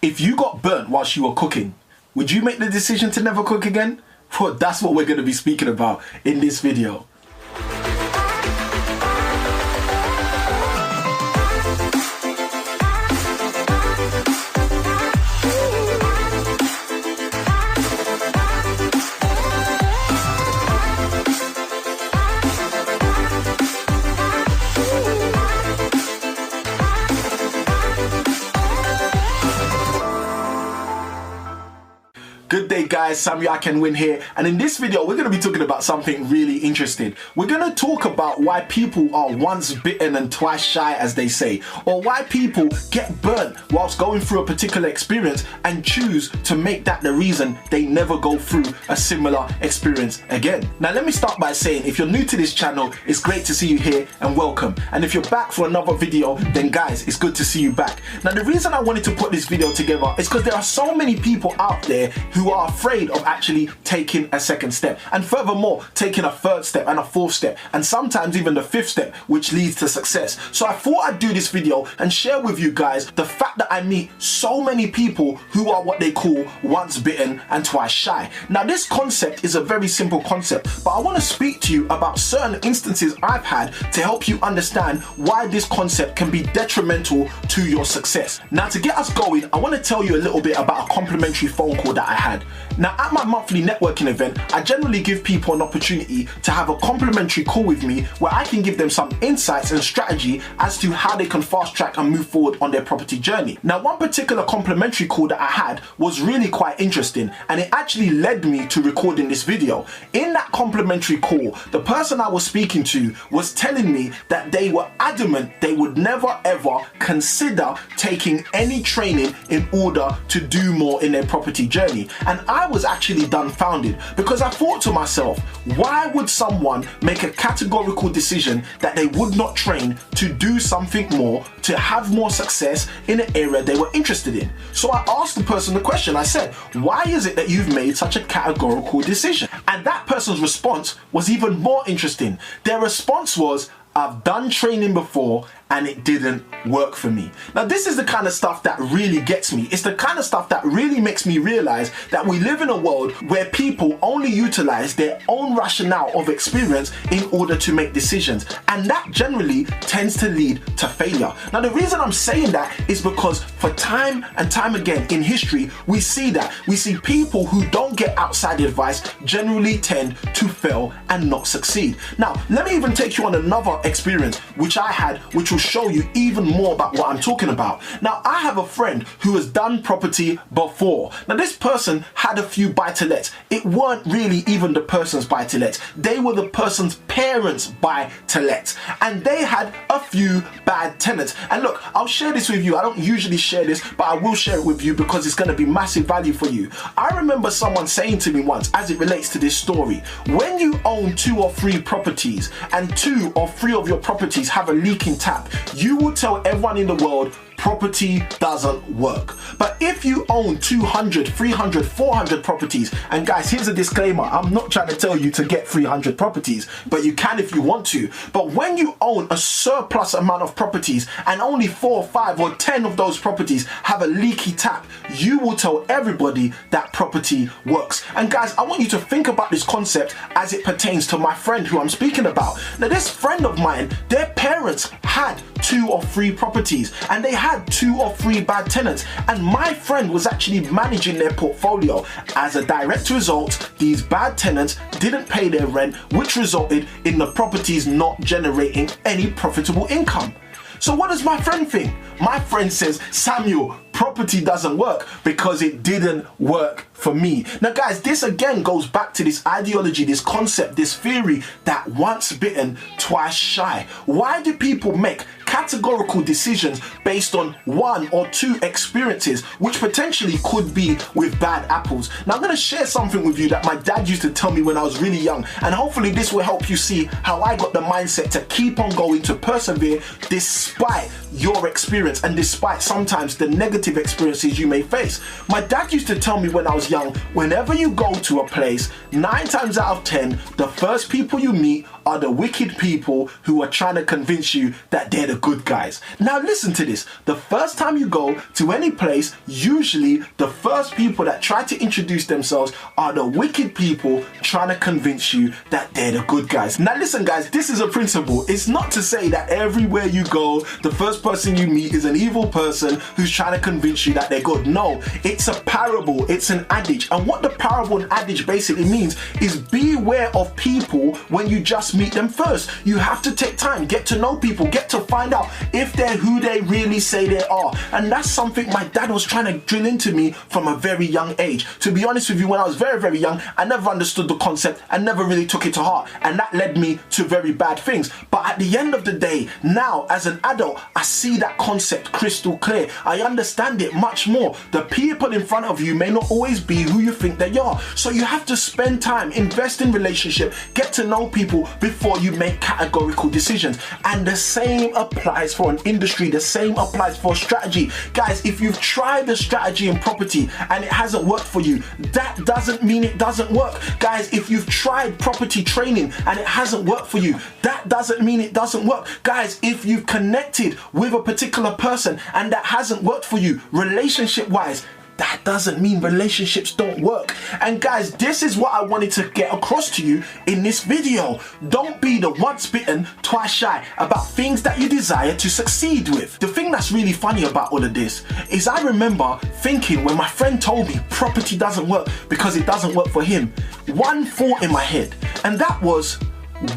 If you got burnt whilst you were cooking, would you make the decision to never cook again? Well, that's what we're going to be speaking about in this video. Good day guys, Samuel I Can Win here, and in this video we're going to be talking about something really interesting. We're going to talk about why people are once bitten and twice shy, as they say, or why people get burnt whilst going through a particular experience and choose to make that the reason they never go through a similar experience again. Now let me start by saying, if you're new to this channel, it's great to see you here and welcome, and if you're back for another video, then guys, it's good to see you back. Now the reason I wanted to put this video together is because there are so many people out there who are afraid of actually taking a second step, and furthermore taking a third step and a fourth step, and sometimes even the fifth step, which leads to success. So I thought I'd do this video and share with you guys the fact that I meet so many people who are what they call once bitten and twice shy. Now this concept is a very simple concept, but I want to speak to you about certain instances I've had to help you understand why this concept can be detrimental to your success. Now to get us going, I want to tell you a little bit about a complimentary phone call that I had. Now at my monthly networking event, I generally give people an opportunity to have a complimentary call with me where I can give them some insights and strategy as to how they can fast track and move forward on their property journey. Now one particular complimentary call that I had was really quite interesting, and it actually led me to recording this video. In that complimentary call, the person I was speaking to was telling me that they were adamant they would never ever consider taking any training in order to do more in their property journey. And I was actually dumbfounded, because I thought to myself, why would someone make a categorical decision that they would not train to do something more, to have more success in an area they were interested in? So I asked the person the question. I said, why is it that you've made such a categorical decision? And that person's response was even more interesting. Their response was, I've done training before and it didn't work for me. Now this is the kind of stuff that really gets me. It's the kind of stuff that really makes me realize that we live in a world where people only utilize their own rationale of experience in order to make decisions, and that generally tends to lead to failure. Now the reason I'm saying that is because for time and time again in history, we see people who don't get outside advice generally tend to fail and not succeed. Now let me even take you on another experience which I had, which will show you even more about what I'm talking about. Now I have a friend who has done property before. Now this person had a few buy-to-lets. It weren't really even the person's buy-to-lets. They were the person's parents' buy-to-lets, and they had a few bad tenants. And look, I'll share this with you. I don't usually share this, but I will share it with you because it's going to be massive value for you. I remember someone saying to me once, as it relates to this story, when you own 2 or 3 properties and 2 or 3 of your properties have a leaking tap, you will tell everyone in the world property doesn't work. But if you own 200, 300, 400 properties, and guys, here's a disclaimer, I'm not trying to tell you to get 300 properties, but you can if you want to. But when you own a surplus amount of properties and only 4, 5 or 10 of those properties have a leaky tap, you will tell everybody that property works. And guys, I want you to think about this concept as it pertains to my friend who I'm speaking about. Now this friend of mine, their parents had 2 or 3 properties and they had 2 or 3 bad tenants, and my friend was actually managing their portfolio. As a direct result, these bad tenants didn't pay their rent, which resulted in the properties not generating any profitable income. So what does my friend think? My friend says, Samuel, property doesn't work because it didn't work for me. Now guys, this again goes back to this ideology, this concept, this theory that once bitten, twice shy. Why do people make categorical decisions based on 1 or 2 experiences which potentially could be with bad apples? Now I'm going to share something with you that my dad used to tell me when I was really young, and hopefully this will help you see how I got the mindset to keep on going, to persevere despite your experience and despite sometimes the negative experiences you may face. My dad used to tell me when I was young, whenever you go to a place, 9 times out of 10, the first people you meet are the wicked people who are trying to convince you that they're the good guys. Now listen to this. The first time you go to any place, usually the first people that try to introduce themselves are the wicked people trying to convince you that they're the good guys. Now listen guys, this is a principle. It's not to say that everywhere you go, the first person you meet is an evil person who's trying to convince you that they're good. No, it's a parable, it's an adage. And what the parable and adage basically means is beware of people when you just meet them first. You have to take time, get to know people, get to find out if they're who they really say they are. And that's something my dad was trying to drill into me from a very young age. To be honest with you, when I was very, very young, I never understood the concept and never really took it to heart. And that led me to very bad things. But at the end of the day, now as an adult, I see that concept crystal clear. I understand it much more. The people in front of you may not always be who you think they are. So you have to spend time, invest in relationship, get to know people before you make categorical decisions. And the same applies for an industry. The same applies for strategy. Guys, if you've tried the strategy in property and it hasn't worked for you, that doesn't mean it doesn't work. Guys, if you've tried property training and it hasn't worked for you, that doesn't mean it doesn't work. Guys, if you've connected with a particular person and that hasn't worked for you relationship wise, that doesn't mean relationships don't work. And guys, this is what I wanted to get across to you in this video. Don't be the once bitten, twice shy about things that you desire to succeed with. The thing that's really funny about all of this is I remember thinking when my friend told me property doesn't work because it doesn't work for him, one thought in my head, and that was,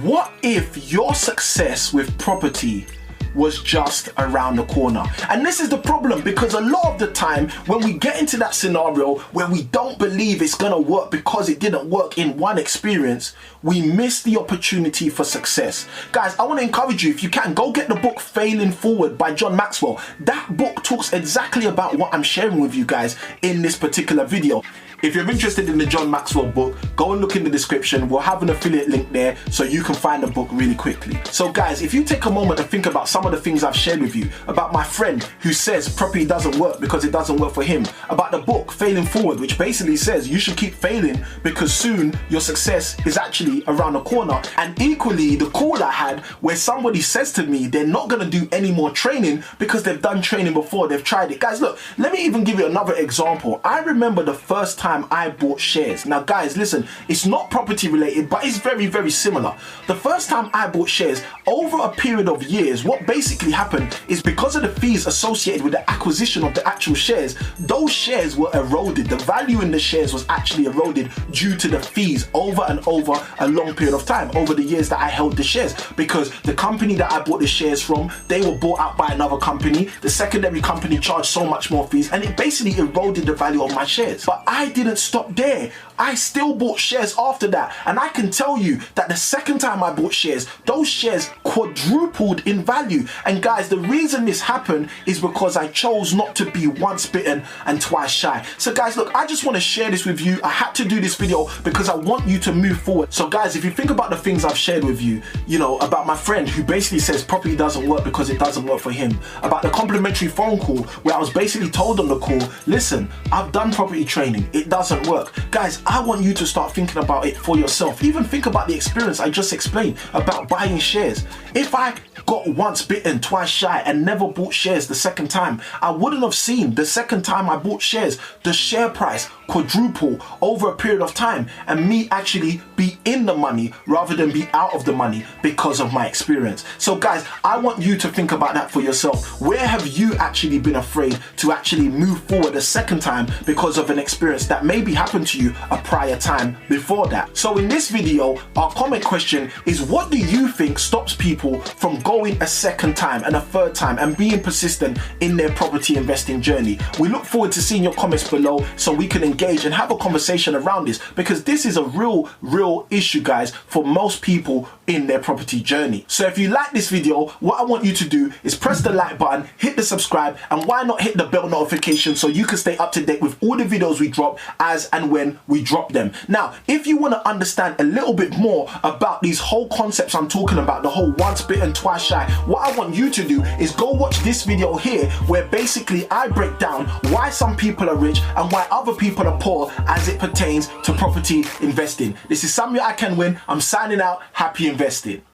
what if your success with property was just around the corner? And this is the problem, because a lot of the time when we get into that scenario where we don't believe it's gonna work because it didn't work in one experience, we miss the opportunity for success. Guys, I want to encourage you, if you can, go get the book Failing Forward by John Maxwell. That book talks exactly about what I'm sharing with you guys in this particular video. If you're interested in the John Maxwell book, go and look in the description. We'll have an affiliate link there so you can find the book really quickly. So guys, if you take a moment to think about some of the things I've shared with you, about my friend who says property doesn't work because it doesn't work for him, about the book Failing Forward, which basically says you should keep failing because soon your success is actually around the corner. And equally, the call I had where somebody says to me they're not going to do any more training because they've done training before, they've tried it. Guys, look, let me even give you another example. I remember the first time I bought shares. Now guys, listen, it's not property related, but it's very, very similar. The first time I bought shares, over a period of years, what basically happened is because of the fees associated with the acquisition of the actual shares, those shares were eroded. The value in the shares was actually eroded due to the fees over and over a long period of time, over the years that I held the shares, because the company that I bought the shares from, they were bought out by another company. The secondary company charged so much more fees and it basically eroded the value of my shares. But I didn't stop there. I still bought shares after that, and I can tell you that the second time I bought shares, those shares quadrupled in value. And guys, the reason this happened is because I chose not to be once bitten and twice shy. So guys, look, I just want to share this with you. I had to do this video because I want you to move forward. So guys, if you think about the things I've shared with you, you know, about my friend who basically says property doesn't work because it doesn't work for him, about the complimentary phone call where I was basically told on the call, listen, I've done property training, it doesn't work. Guys, I want you to start thinking about it for yourself. Even think about the experience I just explained about buying shares. If I got once bitten, twice shy and never bought shares the second time, I wouldn't have seen the second time I bought shares, the share price quadruple over a period of time and me actually be in the money rather than be out of the money because of my experience. So guys, I want you to think about that for yourself. Where have you actually been afraid to actually move forward a second time because of an experience that maybe happened to you a prior time before that? So in this video, our comment question is, what do you think stops people from going a second time and a third time and being persistent in their property investing journey? We look forward to seeing your comments below so we can engage and have a conversation around this, because this is a real issue, guys, for most people in their property journey. So if you like this video, what I want you to do is press the like button, hit the subscribe, and why not hit the bell notification so you can stay up to date with all the videos we drop as and when we drop them. Now, if you want to understand a little bit more about these whole concepts I'm talking about, the whole once bitten, twice shy, what I want you to do is go watch this video here where basically I break down why some people are rich and why other people are poor as it pertains to property investing. This is Samuel I Can Win. I'm signing out. Happy investing. investing.